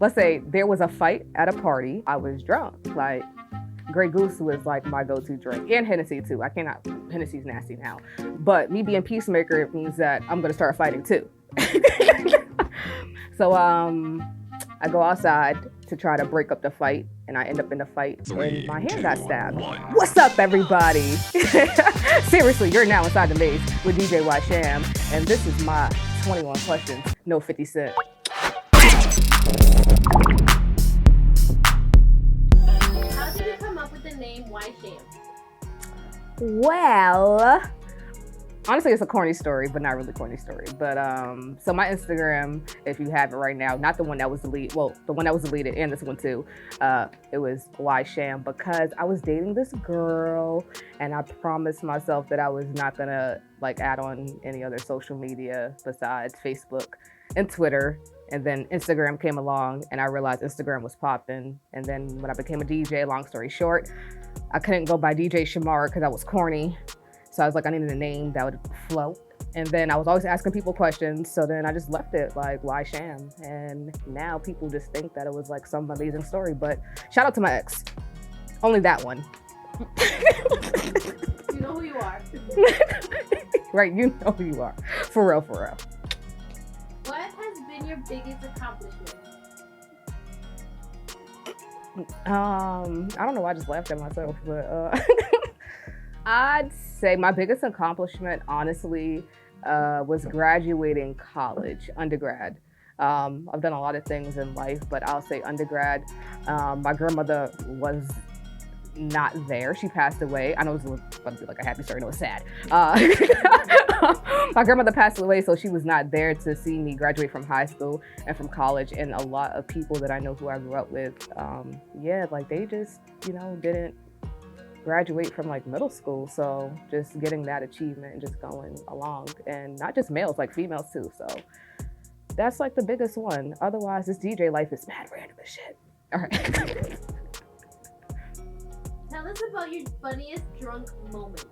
let's say there was a fight at a party. I was drunk. Like, Grey Goose was like my go-to drink, and Hennessy too. Hennessy's nasty now. But me being peacemaker means that I'm gonna start fighting too. So I go outside to try to break up the fight, and I end up in the fight, and my hand got stabbed. What's up, everybody? Seriously, you're now inside the maze with DJ Whysham, and this is my 21 questions, no 50 Cent. How did you come up with the name Whysham? Well, honestly, it's a corny story, but not really corny story. But so my Instagram, if you have it right now, not the one that was deleted, well, the one that was deleted and this one too, it was Whysham, because I was dating this girl and I promised myself that I was not gonna like add on any other social media besides Facebook and Twitter. And then Instagram came along and I realized Instagram was popping. And then when I became a DJ, long story short, I couldn't go by DJ Shamar because that was corny. So I was like, I needed a name that would float. And then I was always asking people questions. So then I just left it like Whysham. And now people just think that it was like some amazing story. But shout out to my ex. Only that one. You know who you are. Right, you know who you are. For real, for real. What has been your biggest accomplishment? I don't know why I just laughed at myself, but I'd say my biggest accomplishment, honestly, was graduating college, undergrad. I've done a lot of things in life, but I'll say undergrad. My grandmother was not there. She passed away. I know it's about to be like a happy story. No, it's sad. My grandmother passed away, so she was not there to see me graduate from high school and from college. And a lot of people that I know who I grew up with, like they just, didn't graduate from like middle school. So just getting that achievement and just going along, and not just males, like females too. So that's like the biggest one. Otherwise, this DJ life is mad random as shit. All right. Tell us about your funniest drunk moment.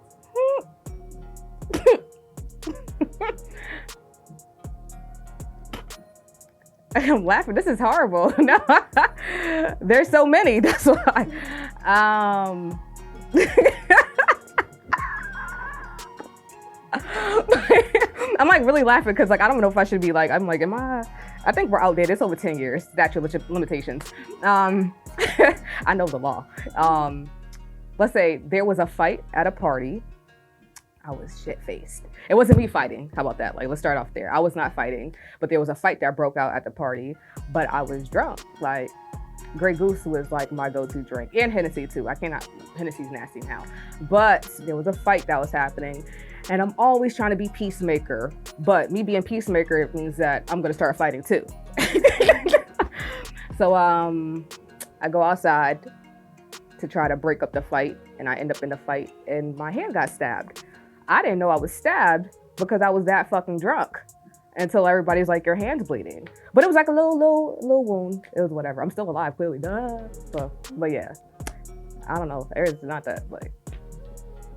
I'm laughing. This is horrible. No, there's so many. That's why. I'm like really laughing because like I don't know if I should be like, I'm like, I think we're outdated. It's over 10 years, statute of limitations. I know the law. Let's say there was a fight at a party. I was shit-faced. It wasn't me fighting. How about that? Like, let's start off there. I was not fighting, but there was a fight that broke out at the party, but I was drunk. Like, Grey Goose was like my go-to drink, and Hennessy too. Hennessy's nasty now. But there was a fight that was happening, and I'm always trying to be peacemaker, but me being peacemaker means that I'm gonna start fighting too. So I go outside to try to break up the fight, and I end up in the fight, and my hand got stabbed. I didn't know I was stabbed because I was that fucking drunk until everybody's like, your hand's bleeding. But it was like a little wound. It was whatever. I'm still alive, clearly. Duh. So, but yeah, I don't know. It's not that, like,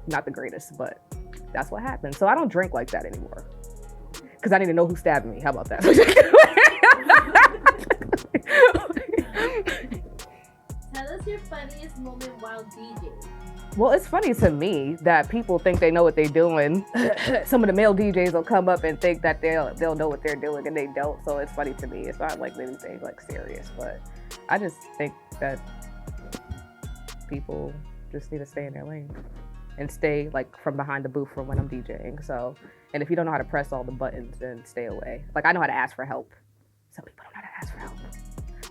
not the greatest, but that's what happened. So I don't drink like that anymore because I need to know who stabbed me. How about that? Tell us your funniest moment while DJing. Well, it's funny to me that people think they know what they're doing. Some of the male DJs will come up and think that they'll know what they're doing, and they don't. So it's funny to me. It's not like anything like serious, but I just think that people just need to stay in their lane and stay like from behind the booth from when I'm DJing. So, and if you don't know how to press all the buttons, then stay away. Like I know how to ask for help. Some people don't know how to ask for help.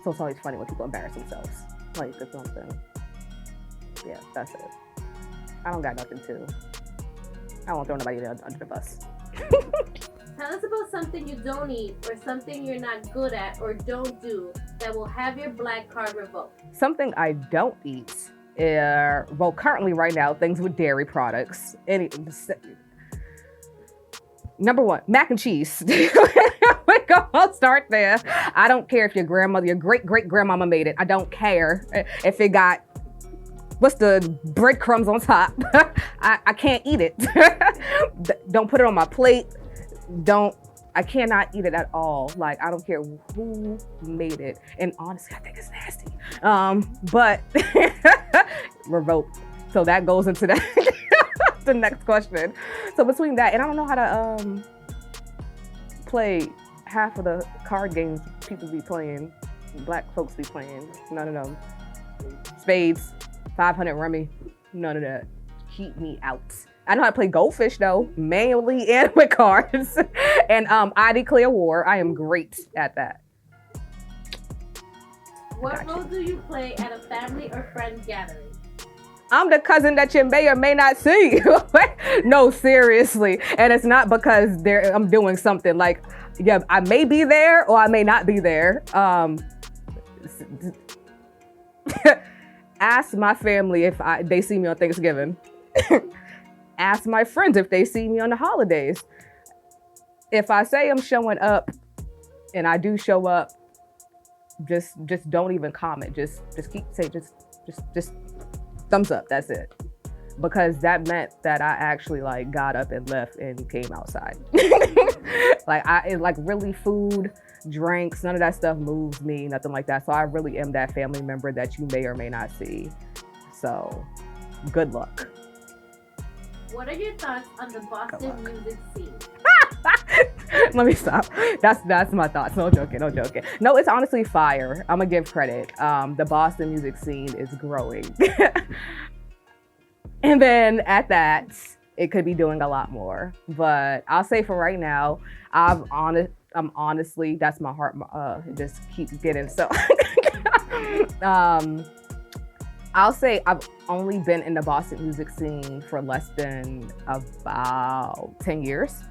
So it's always funny when people embarrass themselves. Like it's something. Yeah, that's it. I don't got nothing to. I won't throw nobody under the bus. Tell us about something you don't eat or something you're not good at or don't do that will have your black card revoked. Something I don't eat, well, currently right now, things with dairy products. Number one, mac and cheese. I'll start there. I don't care if your grandmother, your great-great-grandmama made it. I don't care if it got, what's the breadcrumbs on top? I can't eat it. Don't put it on my plate. Don't I cannot eat it at all. Like, I don't care who made it. And honestly, I think it's nasty. But revoked. So that goes into the next question. So between that, and I don't know how to play half of the card games people be playing, black folks be playing. None of them. Spades, 500 rummy, none of that. Keep me out. I know how to play Goldfish though, manually and with cards. And I declare war. I am great at that. What role do you play at a family or friend gathering? I'm the cousin that you may or may not see. No, seriously. And it's not because I'm doing something. Like, yeah, I may be there or I may not be there. Ask my family if they see me on Thanksgiving. Ask my friends if they see me on the holidays. If I say I'm showing up and I do show up, just don't even comment. Just thumbs up. That's it. Because that meant that I actually like got up and left and came outside. Like really food, drinks, none of that stuff moves me, nothing like that. So I really am that family member that you may or may not see. So good luck. What are your thoughts on the Boston music scene? Let me stop. That's my thoughts. No joking. No, it's honestly fire. I'm gonna give credit. The Boston music scene is growing. And then at that, it could be doing a lot more. But I'll say for right now, I'm honestly, that's my heart. Just keeps getting so. I'll say I've only been in the Boston music scene for less than about 10 years.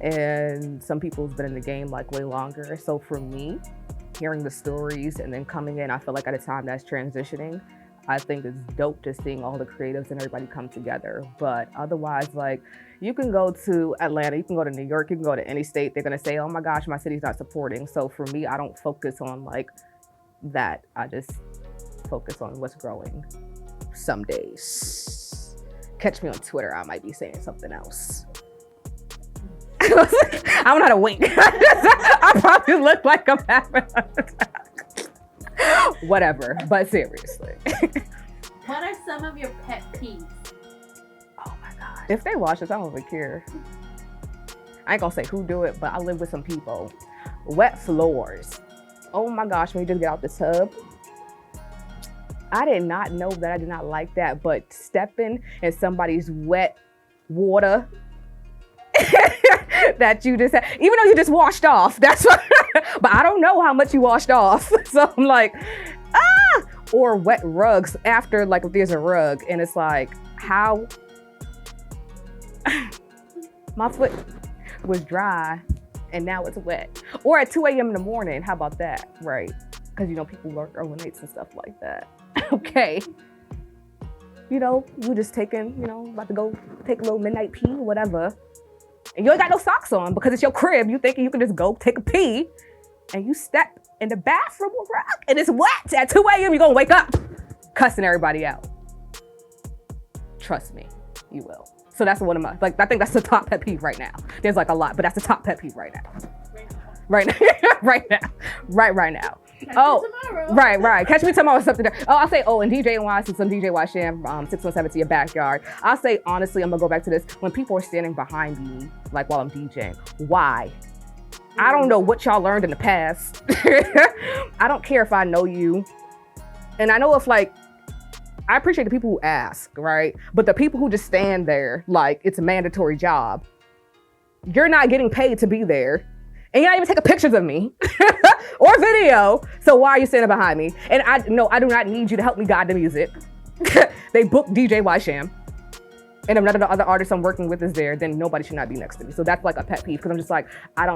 And some people's been in the game like way longer. So for me, hearing the stories and then coming in, I feel like at a time that's transitioning, I think it's dope just seeing all the creatives and everybody come together. But otherwise, like, you can go to Atlanta, you can go to New York, you can go to any state. They're gonna say, oh my gosh, my city's not supporting. So for me, I don't focus on like that. I just focus on what's growing. Some days. Catch me on Twitter, I might be saying something else. I don't know how to wink. I probably look like I'm having a heart attack. Whatever, but seriously. What are some of your pet peeves? Oh my God. If they watch this, I don't even care. I ain't gonna say who do it, but I live with some people. Wet floors. Oh my gosh, when you just get out the tub. I did not know that I did not like that, but stepping in somebody's wet water that you just had, even though you just washed off, that's what, but I don't know how much you washed off. So I'm like, or wet rugs after, like if there's a rug and it's like, how, my foot was dry and now it's wet. Or at 2 a.m. in the morning, how about that, right? Because you know, people work overnights and stuff like that. Okay. You know, you just taking, you know, about to go take a little midnight pee, whatever. And you ain't got no socks on because it's your crib. You thinking you can just go take a pee and you step in the bathroom with rock and it's wet. At 2 a.m. you're gonna wake up cussing everybody out. Trust me, you will. So that's one of my, like, I think that's the top pet peeve right now. There's like a lot, but that's the top pet peeve right now. Right now. Right now. Right. Catch me tomorrow. Something there. Oh, I'll say, and DJ Whysham, some DJ Whysham, 617 to your backyard. I'll say, honestly, I'm gonna go back to this. When people are standing behind me, like while I'm DJing, why? I don't know what y'all learned in the past. I don't care if I know you. And I know if like, I appreciate the people who ask, right? But the people who just stand there, like it's a mandatory job. You're not getting paid to be there. And you're not even taking pictures of me or video. So why are you standing behind me? And I do not need you to help me guide the music. They booked DJ Whysham. And if none of the other artists I'm working with is there, then nobody should not be next to me. So that's like a pet peeve because I'm just like, I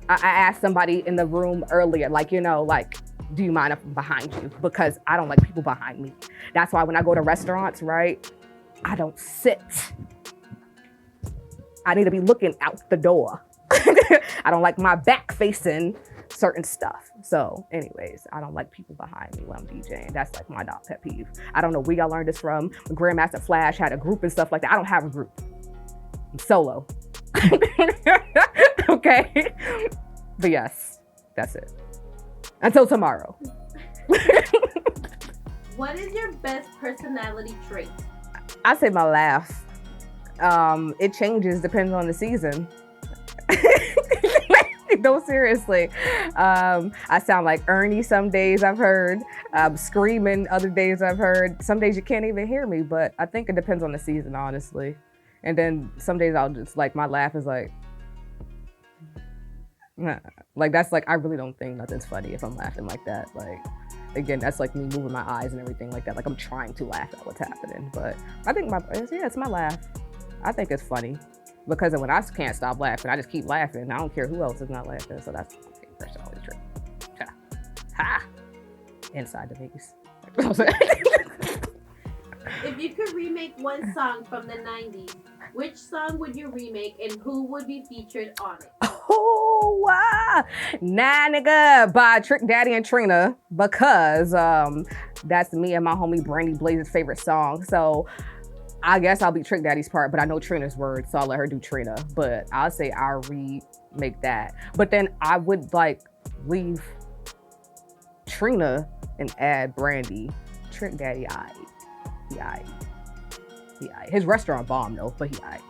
asked somebody in the room earlier, like, you know, like, do you mind if I'm behind you? Because I don't like people behind me. That's why when I go to restaurants, right, I don't sit. I need to be looking out the door. I don't like my back facing certain stuff. So anyways, I don't like people behind me when I'm DJing. That's like my dog pet peeve. I don't know where y'all learned this from. Grandmaster Flash had a group and stuff like that. I don't have a group. I'm solo. Okay. But yes, that's it. Until tomorrow. What is your best personality trait? I say my laugh. It changes depending on the season. No, seriously. I sound like Ernie some days I've heard. Screaming other days I've heard. Some days you can't even hear me, but I think it depends on the season, honestly. And then some days I'll just like, my laugh is like, nah. Like that's like, I really don't think nothing's funny if I'm laughing like that. Like, again, that's like me moving my eyes and everything like that. Like I'm trying to laugh at what's happening. But I think it's my laugh. I think it's funny. Because when I can't stop laughing, I just keep laughing. I don't care who else is not laughing. So that's my personality trait. Ha. Ha. Insidethemaze. If you could remake one song from the 90s, which song would you remake and who would be featured on it? Oh, wow. Nah, nigga, by Trick Daddy and Trina, because that's me and my homie Brandy Blaze's favorite song. So I guess I'll be Trick Daddy's part, but I know Trina's words, so I'll let her do Trina. But I'll say I'll remake that. But then I would like leave Trina and add Brandy. Trick Daddy, he aight. His restaurant bomb though, but he aight.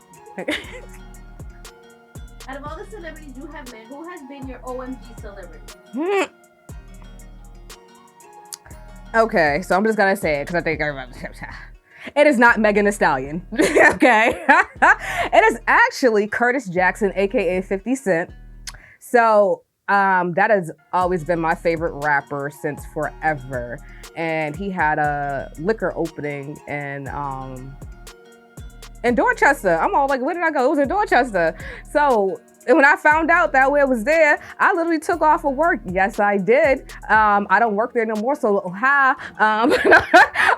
Out of all the celebrities you have met, who has been your OMG celebrity? Okay, so I'm just gonna say it because I think I remember. It is not Megan Thee Stallion. Okay. It is actually Curtis Jackson, aka 50 Cent. So that has always been my favorite rapper since forever. And he had a liquor opening in Dorchester. I'm all like, where did I go? It was in Dorchester. So when I found out that it was there, I literally took off of work. Yes, I did. I don't work there no more, so hi.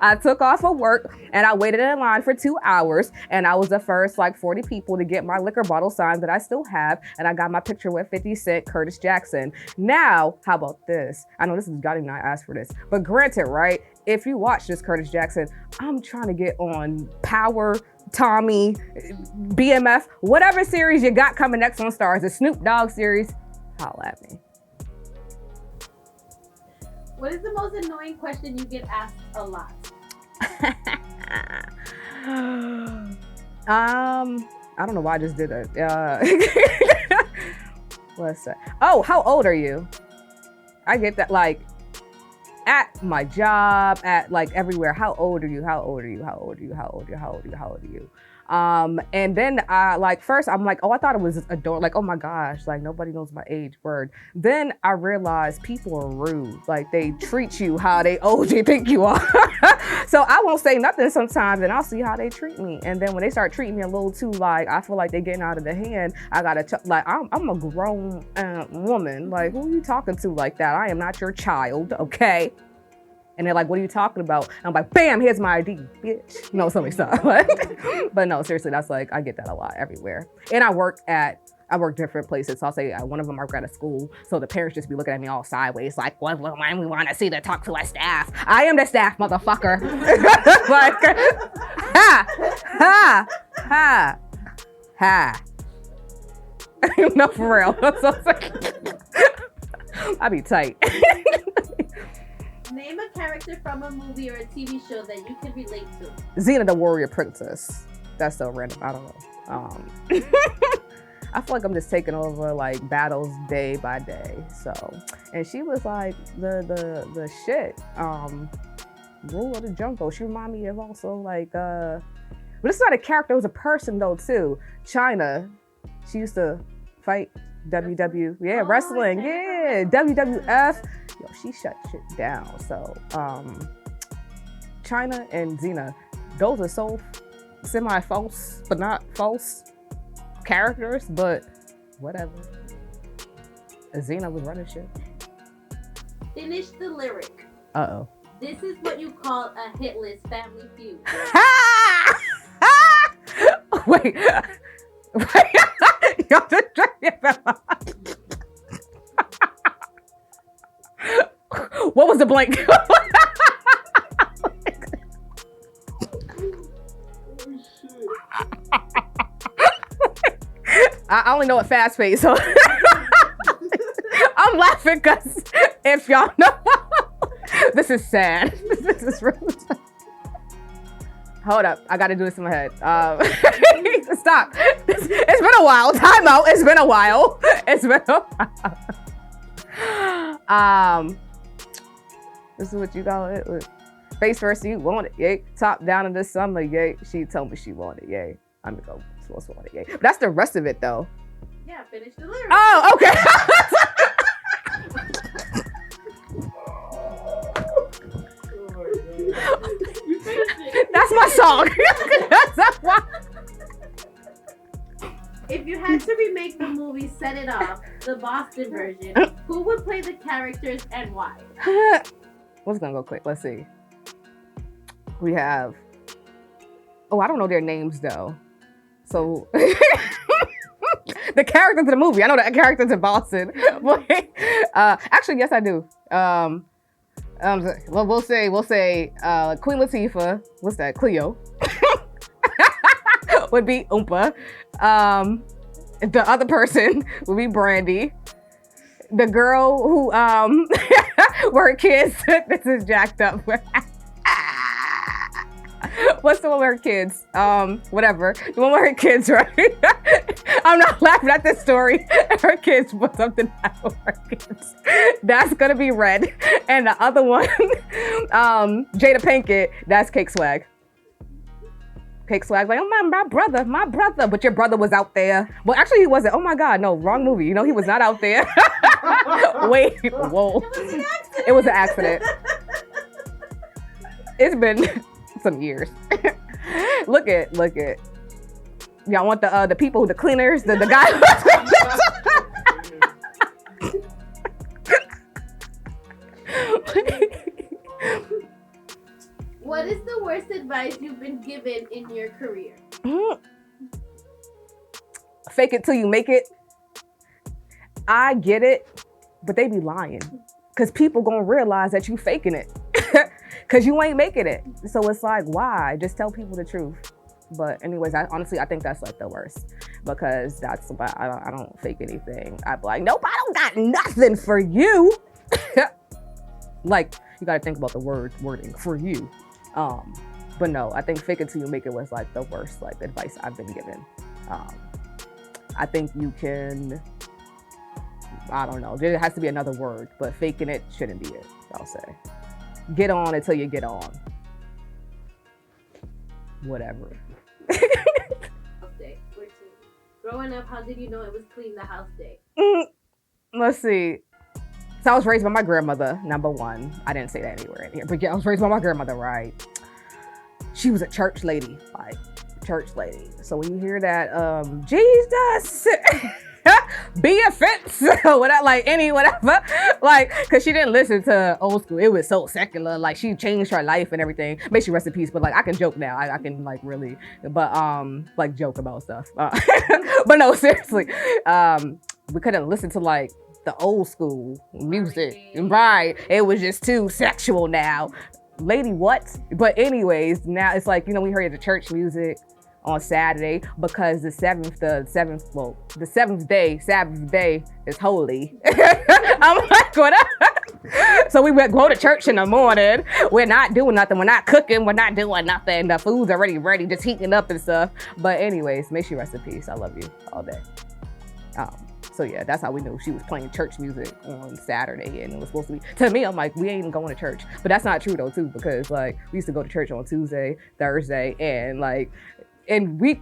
I took off of work and I waited in line for 2 hours, and I was the first like 40 people to get my liquor bottle signed that I still have, and I got my picture with 50 Cent, Curtis Jackson. Now, how about this? I know this is, God did not ask for this, but granted, right? If you watch this Curtis Jackson, I'm trying to get on Power, Tommy, BMF, whatever series you got coming next on Stars, the Snoop Dogg series, holla at me. What is the most annoying question you get asked a lot? I don't know why I just did it. What's that? Oh, how old are you? I get that like at my job, at like everywhere. How old are you? How old are you? How old are you? How old are you? How old are you? How old are you? And then like first I'm like, oh, I thought it was adult, like, oh my gosh, like nobody knows my age, word. Then I realized people are rude. Like they treat you how they old you think you are. So I won't say nothing sometimes and I'll see how they treat me. And then when they start treating me a little too, like, I feel like they're getting out of the hand, I gotta, like, I'm a grown woman. Like, who are you talking to like that? I am not your child, okay? And they're like, what are you talking about? And I'm like, bam, here's my ID, bitch. No, something stuff. But no, seriously, that's like, I get that a lot everywhere. And I work different places. So I'll say one of them I work at a school. So the parents just be looking at me all sideways, like, what when we want to see to talk to our staff. I am the staff, motherfucker. Like, ha, ha, ha, ha. No, for real. So it's like, I be tight. Name a character from a movie or a TV show that you can relate to. Xena the Warrior Princess. That's so random. I don't know. I feel like I'm just taking over like battles day by day. So, and she was like the shit. Rule of the jungle. She reminded me of also like but it's not a character, it was a person though too. China. She used to fight wrestling. Yeah, WWF. Yo, she shut shit down. So, China and Xena, those are so semi-false, but not false characters, but whatever. Xena was running shit. Finish the lyric. Uh-oh. This is what you call a hitless family feud. Wait. Y'all just what was the blank? I only know it fast paced, so I'm laughing because if y'all know, this is sad. This is really sad. Hold up, I gotta do this in my head. Stop. It's been a while. Time out. It's been a while. It's been a while. This is what you call it. Face first, you want it, yay. Top down in the summer, yay. She told me she wanted, yay. I'm gonna go supposed to want it, yay. But that's the rest of it, though. Yeah, finish the lyrics. Oh, okay. You finished it. That's my song. That's my... If you had to remake the movie Set It Off, the Boston version, who would play the characters and why? What's gonna go quick? Let's see. We have. Oh, I don't know their names though. So the characters in the movie. I know the characters in Boston. Actually, yes, I do. Well, we'll say Queen Latifah. What's that? Cleo would be Oompa. The other person would be Brandy. The girl who were her kids. This is jacked up. What's the one with her kids? Whatever. The one with her kids, right? I'm not laughing at this story. Her kids put something out with her kids. That's gonna be Red. And the other one, Jada Pinkett, that's Cake Swag. Cake Swag, like, oh my brother. But your brother was out there. Well, actually he wasn't. Oh my God, no, wrong movie. You know, he was not out there. Wait, whoa. It was an accident. It's been some years. Look at. Y'all want the people, the cleaners, the guy. What is the worst advice you've been given in your career? Fake it till you make it. I get it, but they be lying. Cause people gonna realize that you faking it. Cause you ain't making it. So it's like, why? Just tell people the truth. But anyways, I think that's like the worst. Because that's about, I don't fake anything. I'd be like, nope, I don't got nothing for you. Like, you gotta think about the wording for you. But no, I think fake it till you make it was like the worst like advice I've been given. I think you can, I don't know, there has to be another word, but faking it shouldn't be it, I'll say. Get on until you get on. Whatever. Growing up, how did you know it was clean the house day? Let's see. So I was raised by my grandmother, number one. I didn't say that anywhere in here, but yeah, I was raised by my grandmother, right? She was a church lady, like church lady. So when you hear that, Jesus, be offense, whatever, like whatever, like, cause she didn't listen to old school. It was so secular. Like she changed her life and everything. May she rest in peace. But like I can joke now. I can like really, but like joke about stuff. But no, seriously, we couldn't listen to like the old school music, right? It was just too sexual now. Lady, what? But anyways, now it's like, you know, we heard the church music on Saturday because the seventh day, Sabbath day is holy. I'm like, what? So we went go to church in the morning. We're not doing nothing. We're not cooking. We're not doing nothing. The food's already ready, just heating up and stuff. But anyways, may she rest in peace. I love you all day. So yeah, that's how we knew she was playing church music on Saturday, and it was supposed to be, to me, I'm like, we ain't even going to church. But that's not true though too, because like we used to go to church on Tuesday, Thursday, and like, and we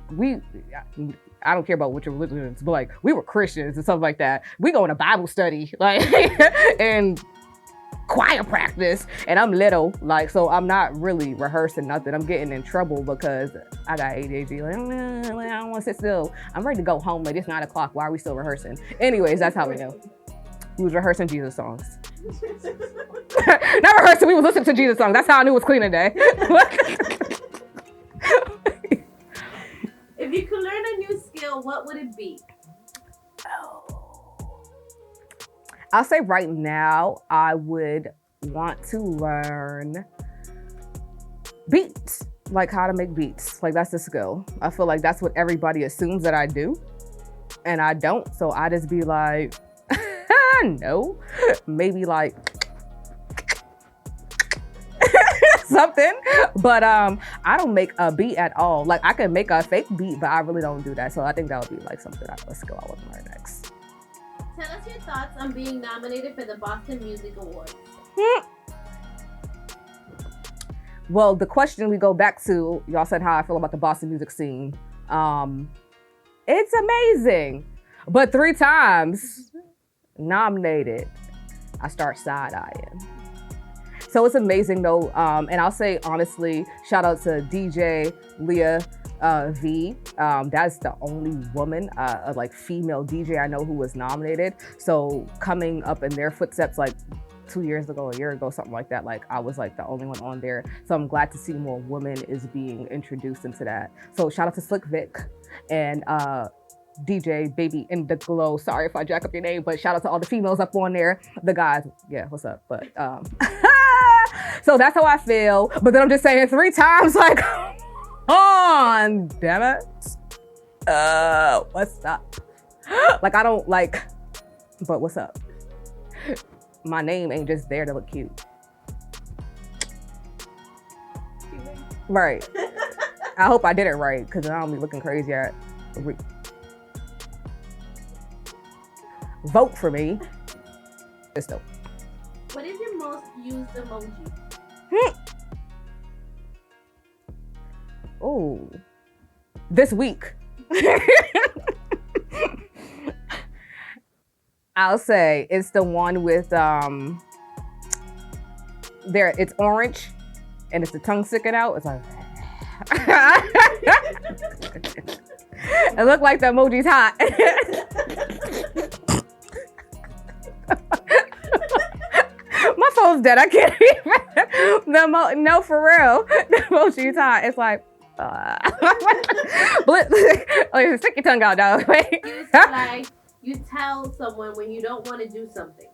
I don't care about which religion it is, but like we were Christians and stuff like that. We go in a Bible study, like, and choir practice, and I'm little, like, so I'm not really rehearsing nothing. I'm getting in trouble because I got ADHD. Like, I don't want to sit still. I'm ready to go home. Like, it's 9 o'clock. Why are we still rehearsing? Anyways, that's how we know. We was rehearsing Jesus songs. Not rehearsing. We was listening to Jesus songs. That's how I knew it was cleaning day. If you could learn a new skill, what would it be? I'll say right now, I would want to learn beats, like how to make beats. Like that's the skill. I feel like that's what everybody assumes that I do. and I don't. So I just be like, no, maybe like something, but I don't make a beat at all. Like I can make a fake beat, but I really don't do that. So I think that would be like something let's go out with learn next. Tell us your thoughts on being nominated for the Boston Music Awards. Well, the question we go back to, y'all said how I feel about the Boston music scene. It's amazing, but 3 times nominated, I start side-eyeing. So it's amazing though, and I'll say honestly, shout out to DJ Leah V. That's the only woman, like female DJ I know who was nominated. So coming up in their footsteps, like 2 years ago, a year ago, something like that, like I was like the only one on there. So I'm glad to see more women is being introduced into that. So shout out to Slick Vic and DJ Baby in the Glow. Sorry if I jack up your name, but shout out to all the females up on there. The guys, yeah, what's up? But so that's how I feel. But then I'm just saying 3 times, like, on, damn it. What's up? Like I don't like, but what's up? My name ain't just there to look cute. Right. I hope I did it right, because I don't be looking crazy at. Vote for me. It's dope. What is your most used emoji? Oh, this week. I'll say it's the one with it's orange and it's the tongue sticking out. It's like it looked like the emoji's hot. My phone's dead. I can't even. No, for real. The emoji's hot. It's like stick your tongue out, dog. It's like you tell someone when you don't want to do something.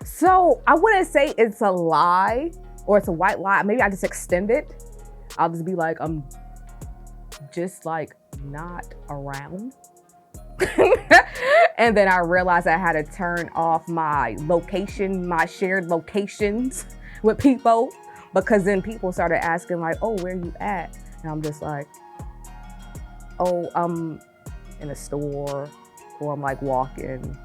So I wouldn't say it's a lie or it's a white lie. Maybe I just extend it. I'll just be like, I'm just like not around. And then I realized I had to turn off my shared locations with people, because then people started asking like, oh, where you at? And I'm just like, oh, I'm in a store, or I'm like walking.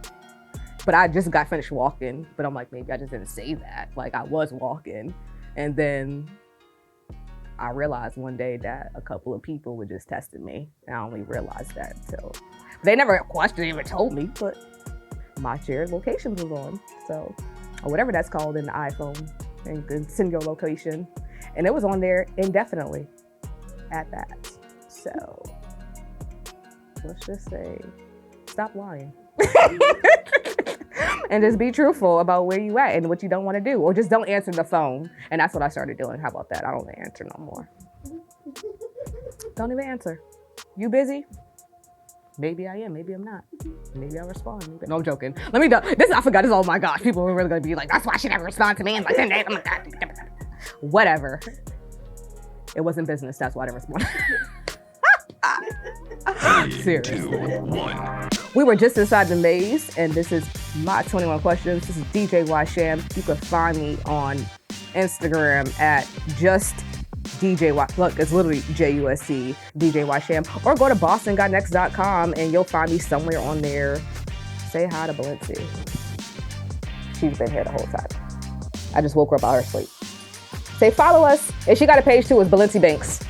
But I just got finished walking, but I'm like, maybe I just didn't say that. Like I was walking. And then I realized one day that a couple of people were just testing me. And I only realized that until, they never questioned, even told me, but my shared locations was on. So, or whatever that's called in the iPhone, and you can send your location. And it was on there indefinitely at that. So let's just say, stop lying. And just be truthful about where you at and what you don't want to do, or just don't answer the phone. And that's what I started doing. How about that? I don't answer no more. Don't even answer. You busy? Maybe I am, maybe I'm not. Maybe I'll respond. Maybe. No, I'm joking. Let me do this. I forgot this. Oh my gosh. People are really gonna be like, that's why she never respond to me. And like, whatever. It wasn't business. That's why I didn't respond. Seriously. 2, 1. We were just inside the maze, and this is my 21 questions. This is DJ Whysham. You can find me on Instagram at just DJ Look, it's literally JUSC DJ Whysham, or go to bostongotnext.com and you'll find me somewhere on there. Say hi to Balenci. She's been here the whole time. I just woke her up out of her sleep. Say follow us, and she got a page too. It's Balenci Banks.